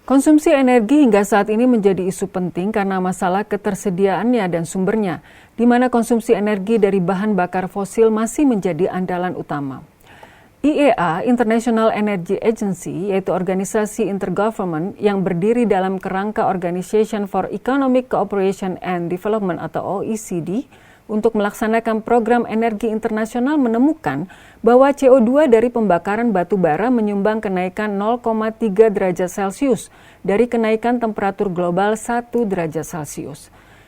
Konsumsi energi hingga saat ini menjadi isu penting karena masalah ketersediaannya dan sumbernya, di mana konsumsi energi dari bahan bakar fosil masih menjadi andalan utama. IEA, International Energy Agency, yaitu organisasi intergovernment yang berdiri dalam kerangka Organization for Economic Cooperation and Development atau OECD, untuk melaksanakan program energi internasional menemukan bahwa CO2 dari pembakaran batu bara menyumbang kenaikan 0,3 derajat Celcius dari kenaikan temperatur global 1 derajat Celcius.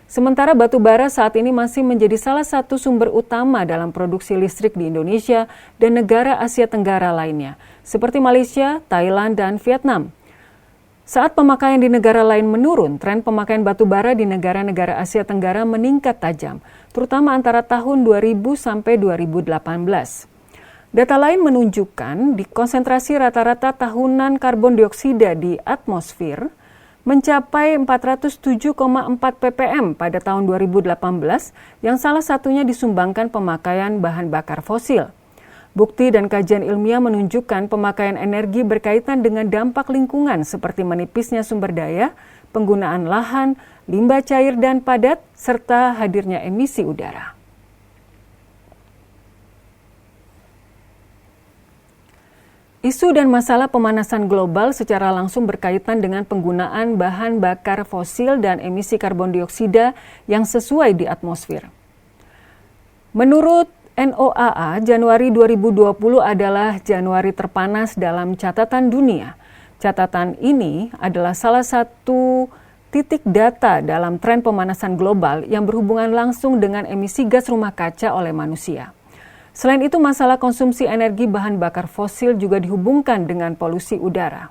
Sementara batu bara saat ini masih menjadi salah satu sumber utama dalam produksi listrik di Indonesia dan negara Asia Tenggara lainnya, seperti Malaysia, Thailand, dan Vietnam. Saat pemakaian di negara lain menurun, tren pemakaian batu bara di negara-negara Asia Tenggara meningkat tajam, terutama antara tahun 2000 sampai 2018. Data lain menunjukkan di konsentrasi rata-rata tahunan karbon dioksida di atmosfer mencapai 407,4 ppm pada tahun 2018 yang salah satunya disumbangkan pemakaian bahan bakar fosil. Bukti dan kajian ilmiah menunjukkan pemakaian energi berkaitan dengan dampak lingkungan seperti menipisnya sumber daya, penggunaan lahan, limbah cair dan padat, serta hadirnya emisi udara. Isu dan masalah pemanasan global secara langsung berkaitan dengan penggunaan bahan bakar fosil dan emisi karbon dioksida yang sesuai di atmosfer. Menurut NOAA, Januari 2020 adalah Januari terpanas dalam catatan dunia. Catatan ini adalah salah satu titik data dalam tren pemanasan global yang berhubungan langsung dengan emisi gas rumah kaca oleh manusia. Selain itu, masalah konsumsi energi bahan bakar fosil juga dihubungkan dengan polusi udara.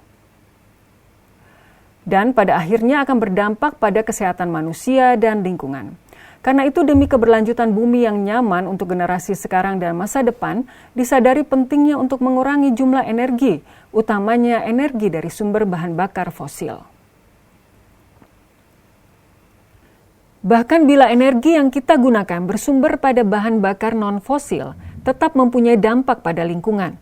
Dan pada akhirnya akan berdampak pada kesehatan manusia dan lingkungan. Karena itu, demi keberlanjutan bumi yang nyaman untuk generasi sekarang dan masa depan, disadari pentingnya untuk mengurangi jumlah energi, utamanya energi dari sumber bahan bakar fosil. Bahkan bila energi yang kita gunakan bersumber pada bahan bakar non-fosil, tetap mempunyai dampak pada lingkungan.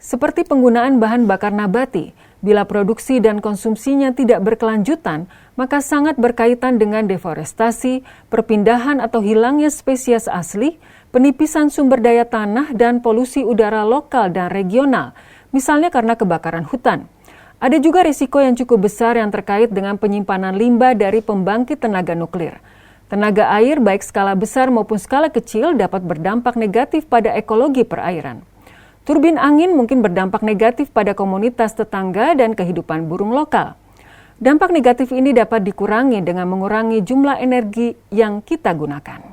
Seperti penggunaan bahan bakar nabati, bila produksi dan konsumsinya tidak berkelanjutan, maka sangat berkaitan dengan deforestasi, perpindahan atau hilangnya spesies asli, penipisan sumber daya tanah, dan polusi udara lokal dan regional, misalnya karena kebakaran hutan. Ada juga risiko yang cukup besar yang terkait dengan penyimpanan limbah dari pembangkit tenaga nuklir. Tenaga air baik skala besar maupun skala kecil dapat berdampak negatif pada ekologi perairan. Turbin angin mungkin berdampak negatif pada komunitas tetangga dan kehidupan burung lokal. Dampak negatif ini dapat dikurangi dengan mengurangi jumlah energi yang kita gunakan.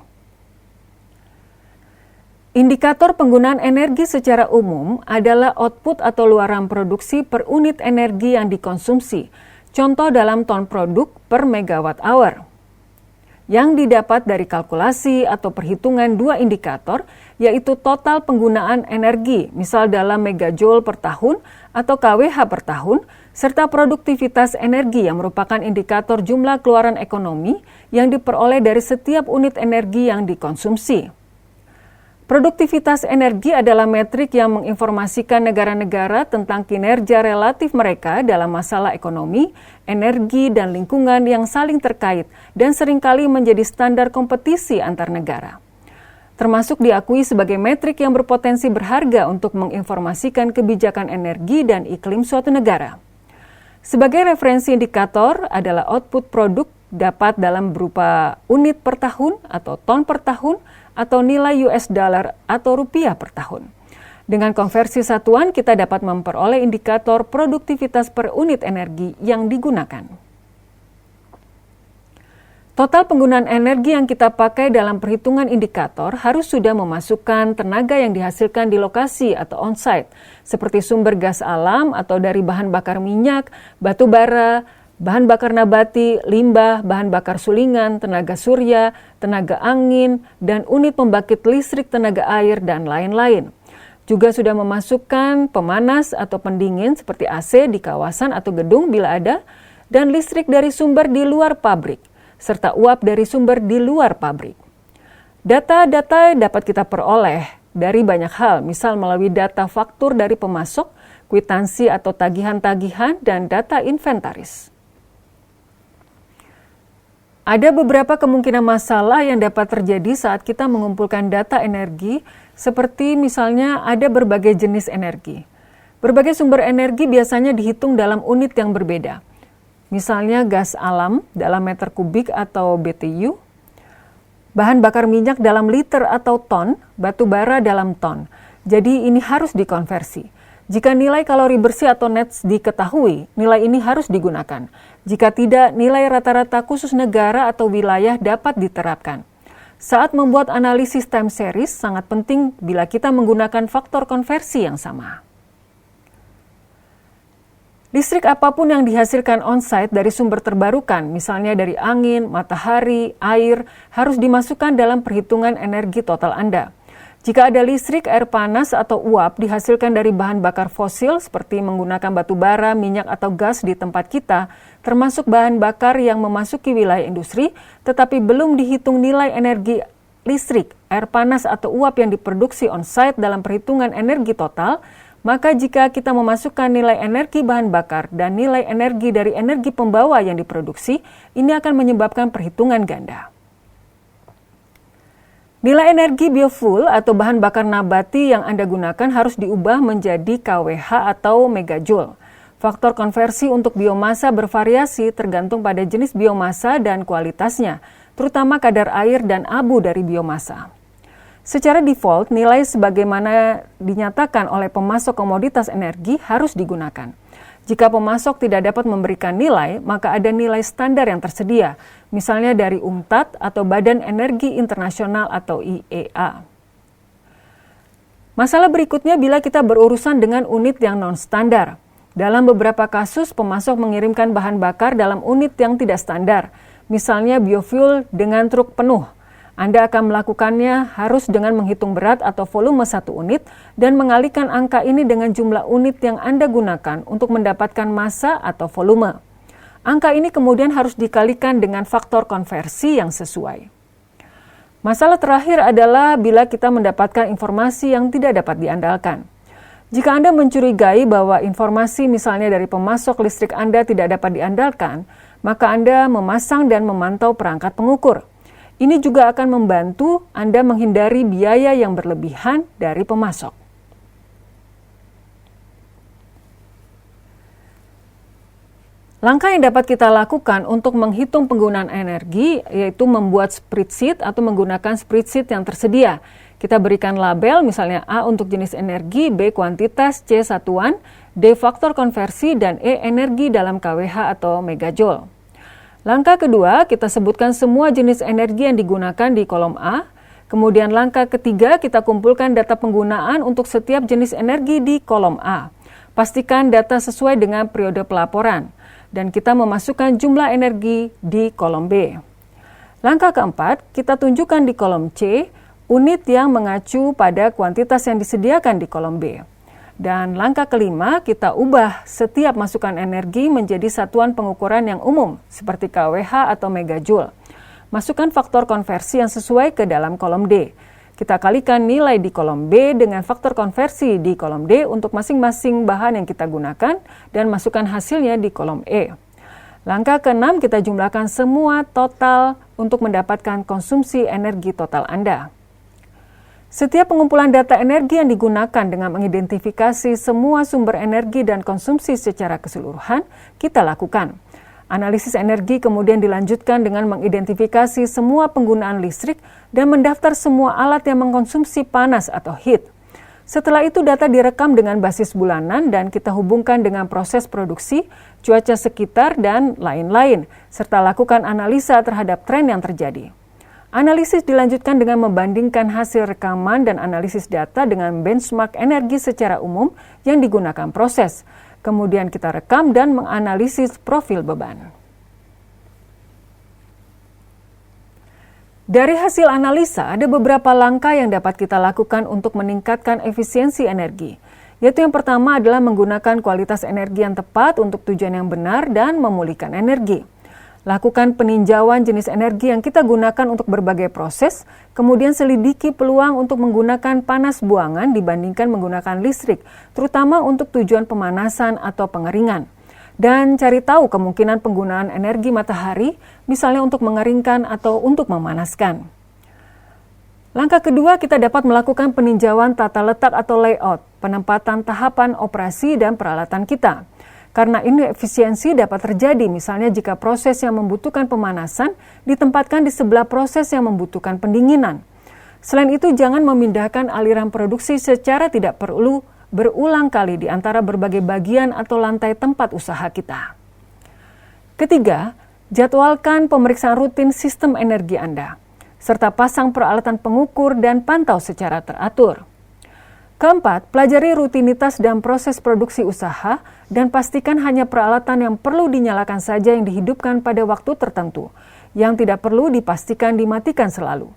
Indikator penggunaan energi secara umum adalah output atau luaran produksi per unit energi yang dikonsumsi, contoh dalam ton produk per megawatt hour, yang didapat dari kalkulasi atau perhitungan dua indikator, yaitu total penggunaan energi, misal dalam megajoule per tahun atau kWh per tahun, serta produktivitas energi yang merupakan indikator jumlah keluaran ekonomi yang diperoleh dari setiap unit energi yang dikonsumsi. Produktivitas energi adalah metrik yang menginformasikan negara-negara tentang kinerja relatif mereka dalam masalah ekonomi, energi, dan lingkungan yang saling terkait dan seringkali menjadi standar kompetisi antar negara. Termasuk diakui sebagai metrik yang berpotensi berharga untuk menginformasikan kebijakan energi dan iklim suatu negara. Sebagai referensi indikator adalah output produk dapat dalam berupa unit per tahun atau ton per tahun, atau nilai US dollar atau rupiah per tahun. Dengan konversi satuan, kita dapat memperoleh indikator produktivitas per unit energi yang digunakan. Total penggunaan energi yang kita pakai dalam perhitungan indikator harus sudah memasukkan tenaga yang dihasilkan di lokasi atau on-site, seperti sumber gas alam atau dari bahan bakar minyak, batu bara, bahan bakar nabati, limbah, bahan bakar sulingan, tenaga surya, tenaga angin, dan unit pembangkit listrik tenaga air, dan lain-lain. Juga sudah memasukkan pemanas atau pendingin seperti AC di kawasan atau gedung bila ada, dan listrik dari sumber di luar pabrik, serta uap dari sumber di luar pabrik. Data-data dapat kita peroleh dari banyak hal, misal melalui data faktur dari pemasok, kwitansi atau tagihan-tagihan, dan data inventaris. Ada beberapa kemungkinan masalah yang dapat terjadi saat kita mengumpulkan data energi, seperti misalnya ada berbagai jenis energi. Berbagai sumber energi biasanya dihitung dalam unit yang berbeda. Misalnya gas alam dalam meter kubik atau BTU, bahan bakar minyak dalam liter atau ton, batu bara dalam ton. Jadi ini harus dikonversi. Jika nilai kalori bersih atau NETS diketahui, nilai ini harus digunakan. Jika tidak, nilai rata-rata khusus negara atau wilayah dapat diterapkan. Saat membuat analisis time series, sangat penting bila kita menggunakan faktor konversi yang sama. Listrik apapun yang dihasilkan on-site dari sumber terbarukan, misalnya dari angin, matahari, air, harus dimasukkan dalam perhitungan energi total Anda. Jika ada listrik, air panas, atau uap dihasilkan dari bahan bakar fosil seperti menggunakan batu bara, minyak, atau gas di tempat kita, termasuk bahan bakar yang memasuki wilayah industri, tetapi belum dihitung nilai energi listrik, air panas, atau uap yang diproduksi on-site dalam perhitungan energi total, maka jika kita memasukkan nilai energi bahan bakar dan nilai energi dari energi pembawa yang diproduksi, ini akan menyebabkan perhitungan ganda. Nilai energi biofuel atau bahan bakar nabati yang Anda gunakan harus diubah menjadi kWh atau megajoule. Faktor konversi untuk biomasa bervariasi tergantung pada jenis biomasa dan kualitasnya, terutama kadar air dan abu dari biomasa. Secara default, nilai sebagaimana dinyatakan oleh pemasok komoditas energi harus digunakan. Jika pemasok tidak dapat memberikan nilai, maka ada nilai standar yang tersedia, misalnya dari UNCTAD atau Badan Energi Internasional atau IEA. Masalah berikutnya bila kita berurusan dengan unit yang non-standar. Dalam beberapa kasus, pemasok mengirimkan bahan bakar dalam unit yang tidak standar, misalnya biofuel dengan truk penuh. Anda akan melakukannya harus dengan menghitung berat atau volume satu unit dan mengalihkan angka ini dengan jumlah unit yang Anda gunakan untuk mendapatkan massa atau volume. Angka ini kemudian harus dikalikan dengan faktor konversi yang sesuai. Masalah terakhir adalah bila kita mendapatkan informasi yang tidak dapat diandalkan. Jika Anda mencurigai bahwa informasi misalnya dari pemasok listrik Anda tidak dapat diandalkan, maka Anda memasang dan memantau perangkat pengukur. Ini juga akan membantu Anda menghindari biaya yang berlebihan dari pemasok. Langkah yang dapat kita lakukan untuk menghitung penggunaan energi yaitu membuat spreadsheet atau menggunakan spreadsheet yang tersedia. Kita berikan label misalnya A untuk jenis energi, B kuantitas, C satuan, D faktor konversi, dan E energi dalam kWh atau megajoule. Langkah kedua, kita sebutkan semua jenis energi yang digunakan di kolom A. Kemudian langkah ketiga, kita kumpulkan data penggunaan untuk setiap jenis energi di kolom A. Pastikan data sesuai dengan periode pelaporan. Dan kita memasukkan jumlah energi di kolom B. Langkah keempat, kita tunjukkan di kolom C, unit yang mengacu pada kuantitas yang disediakan di kolom B. Dan langkah kelima, kita ubah setiap masukan energi menjadi satuan pengukuran yang umum, seperti kWh atau megajoule. Masukkan faktor konversi yang sesuai ke dalam kolom D. Kita kalikan nilai di kolom B dengan faktor konversi di kolom D untuk masing-masing bahan yang kita gunakan, dan masukkan hasilnya di kolom E. Langkah keenam, kita jumlahkan semua total untuk mendapatkan konsumsi energi total Anda. Setiap pengumpulan data energi yang digunakan dengan mengidentifikasi semua sumber energi dan konsumsi secara keseluruhan, kita lakukan. Analisis energi kemudian dilanjutkan dengan mengidentifikasi semua penggunaan listrik dan mendaftar semua alat yang mengkonsumsi panas atau heat. Setelah itu data direkam dengan basis bulanan dan kita hubungkan dengan proses produksi, cuaca sekitar, dan lain-lain, serta lakukan analisa terhadap tren yang terjadi. Analisis dilanjutkan dengan membandingkan hasil rekaman dan analisis data dengan benchmark energi secara umum yang digunakan proses. Kemudian kita rekam dan menganalisis profil beban. Dari hasil analisa, ada beberapa langkah yang dapat kita lakukan untuk meningkatkan efisiensi energi. Yaitu yang pertama adalah menggunakan kualitas energi yang tepat untuk tujuan yang benar dan memulihkan energi. Lakukan peninjauan jenis energi yang kita gunakan untuk berbagai proses, kemudian selidiki peluang untuk menggunakan panas buangan dibandingkan menggunakan listrik, terutama untuk tujuan pemanasan atau pengeringan. Dan cari tahu kemungkinan penggunaan energi matahari, misalnya untuk mengeringkan atau untuk memanaskan. Langkah kedua, kita dapat melakukan peninjauan tata letak atau layout, penempatan tahapan operasi dan peralatan kita. Karena inefisiensi dapat terjadi misalnya jika proses yang membutuhkan pemanasan ditempatkan di sebelah proses yang membutuhkan pendinginan. Selain itu, jangan memindahkan aliran produksi secara tidak perlu berulang kali di antara berbagai bagian atau lantai tempat usaha kita. Ketiga, jadwalkan pemeriksaan rutin sistem energi Anda, serta pasang peralatan pengukur dan pantau secara teratur. Keempat, pelajari rutinitas dan proses produksi usaha dan pastikan hanya peralatan yang perlu dinyalakan saja yang dihidupkan pada waktu tertentu, yang tidak perlu dipastikan dimatikan selalu.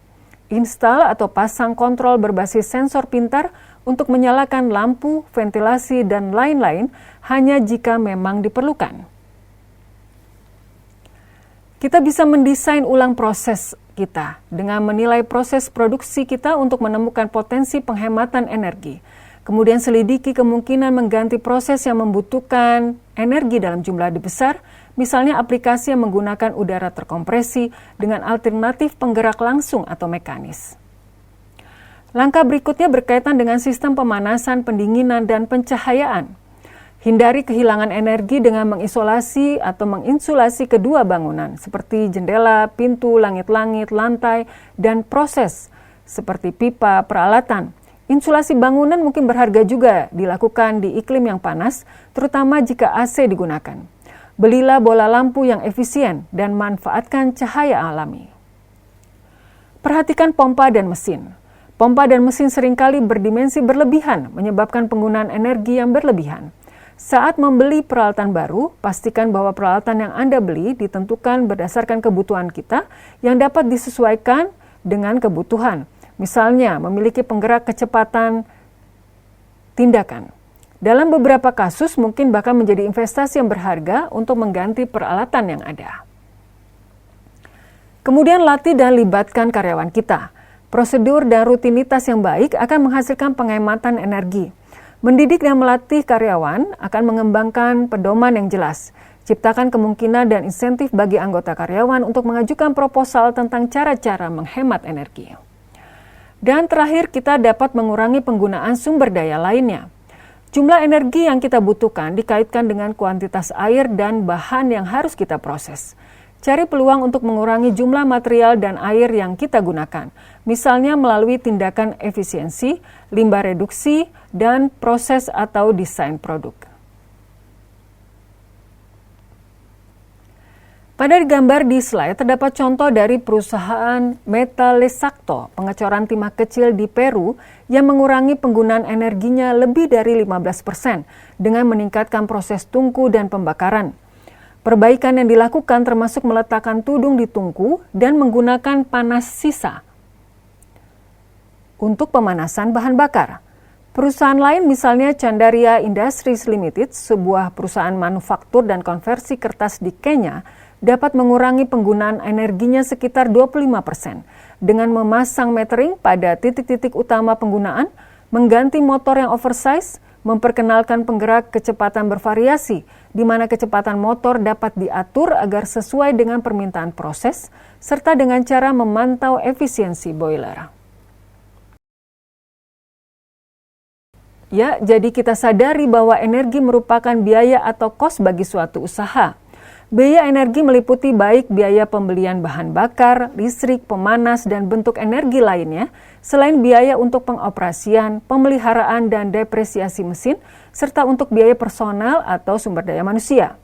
Install atau pasang kontrol berbasis sensor pintar untuk menyalakan lampu, ventilasi, dan lain-lain hanya jika memang diperlukan. Kita bisa mendesain ulang proses kita dengan menilai proses produksi kita untuk menemukan potensi penghematan energi. Kemudian selidiki kemungkinan mengganti proses yang membutuhkan energi dalam jumlah lebih besar, misalnya aplikasi yang menggunakan udara terkompresi dengan alternatif penggerak langsung atau mekanis. Langkah berikutnya berkaitan dengan sistem pemanasan, pendinginan, dan pencahayaan. Hindari kehilangan energi dengan mengisolasi atau menginsulasi kedua bangunan, seperti jendela, pintu, langit-langit, lantai, dan proses seperti pipa, peralatan. Insulasi bangunan mungkin berharga juga dilakukan di iklim yang panas, terutama jika AC digunakan. Belilah bola lampu yang efisien dan manfaatkan cahaya alami. Perhatikan pompa dan mesin. Pompa dan mesin seringkali berdimensi berlebihan, menyebabkan penggunaan energi yang berlebihan. Saat membeli peralatan baru, pastikan bahwa peralatan yang Anda beli ditentukan berdasarkan kebutuhan kita yang dapat disesuaikan dengan kebutuhan. Misalnya, memiliki penggerak kecepatan tindakan. Dalam beberapa kasus, mungkin bahkan menjadi investasi yang berharga untuk mengganti peralatan yang ada. Kemudian latih dan libatkan karyawan kita. Prosedur dan rutinitas yang baik akan menghasilkan penghematan energi. Mendidik dan melatih karyawan akan mengembangkan pedoman yang jelas. Ciptakan kemungkinan dan insentif bagi anggota karyawan untuk mengajukan proposal tentang cara-cara menghemat energi. Dan terakhir, kita dapat mengurangi penggunaan sumber daya lainnya. Jumlah energi yang kita butuhkan dikaitkan dengan kuantitas air dan bahan yang harus kita proses. Cari peluang untuk mengurangi jumlah material dan air yang kita gunakan, misalnya melalui tindakan efisiensi, limbah reduksi, dan proses atau desain produk. Pada gambar di slide terdapat contoh dari perusahaan Metalesacto, pengecoran timah kecil di Peru yang mengurangi penggunaan energinya lebih dari 15% dengan meningkatkan proses tungku dan pembakaran. Perbaikan yang dilakukan termasuk meletakkan tudung di tungku dan menggunakan panas sisa untuk pemanasan bahan bakar. Perusahaan lain misalnya Chandaria Industries Limited, sebuah perusahaan manufaktur dan konversi kertas di Kenya, dapat mengurangi penggunaan energinya sekitar 25% dengan memasang metering pada titik-titik utama penggunaan, mengganti motor yang oversize, memperkenalkan penggerak kecepatan bervariasi, di mana kecepatan motor dapat diatur agar sesuai dengan permintaan proses, serta dengan cara memantau efisiensi boiler. Ya, jadi kita sadari bahwa energi merupakan biaya atau kos bagi suatu usaha. Biaya energi meliputi baik biaya pembelian bahan bakar, listrik, pemanas, dan bentuk energi lainnya, selain biaya untuk pengoperasian, pemeliharaan, dan depresiasi mesin, serta untuk biaya personal atau sumber daya manusia.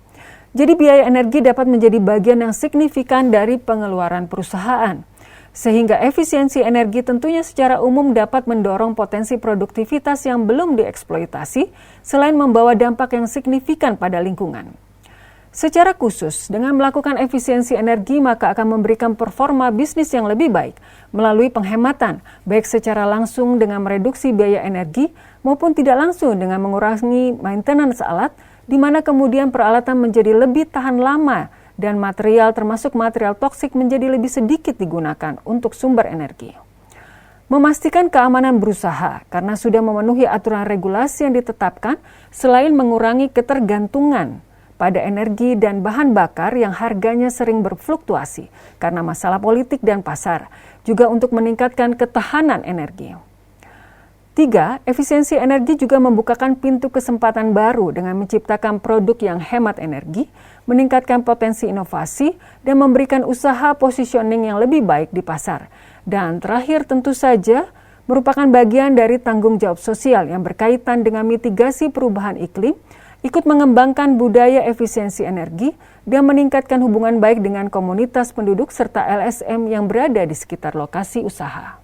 Jadi biaya energi dapat menjadi bagian yang signifikan dari pengeluaran perusahaan. Sehingga efisiensi energi tentunya secara umum dapat mendorong potensi produktivitas yang belum dieksploitasi, selain membawa dampak yang signifikan pada lingkungan. Secara khusus, dengan melakukan efisiensi energi maka akan memberikan performa bisnis yang lebih baik melalui penghematan, baik secara langsung dengan mereduksi biaya energi maupun tidak langsung dengan mengurangi maintenance alat, di mana kemudian peralatan menjadi lebih tahan lama dan material termasuk material toksik menjadi lebih sedikit digunakan untuk sumber energi. Memastikan keamanan berusaha karena sudah memenuhi aturan regulasi yang ditetapkan selain mengurangi ketergantungan pada energi dan bahan bakar yang harganya sering berfluktuasi karena masalah politik dan pasar, juga untuk meningkatkan ketahanan energi. 3. Efisiensi energi juga membukakan pintu kesempatan baru dengan menciptakan produk yang hemat energi, meningkatkan potensi inovasi, dan memberikan usaha positioning yang lebih baik di pasar. Dan terakhir tentu saja merupakan bagian dari tanggung jawab sosial yang berkaitan dengan mitigasi perubahan iklim, ikut mengembangkan budaya efisiensi energi, dan meningkatkan hubungan baik dengan komunitas penduduk serta LSM yang berada di sekitar lokasi usaha.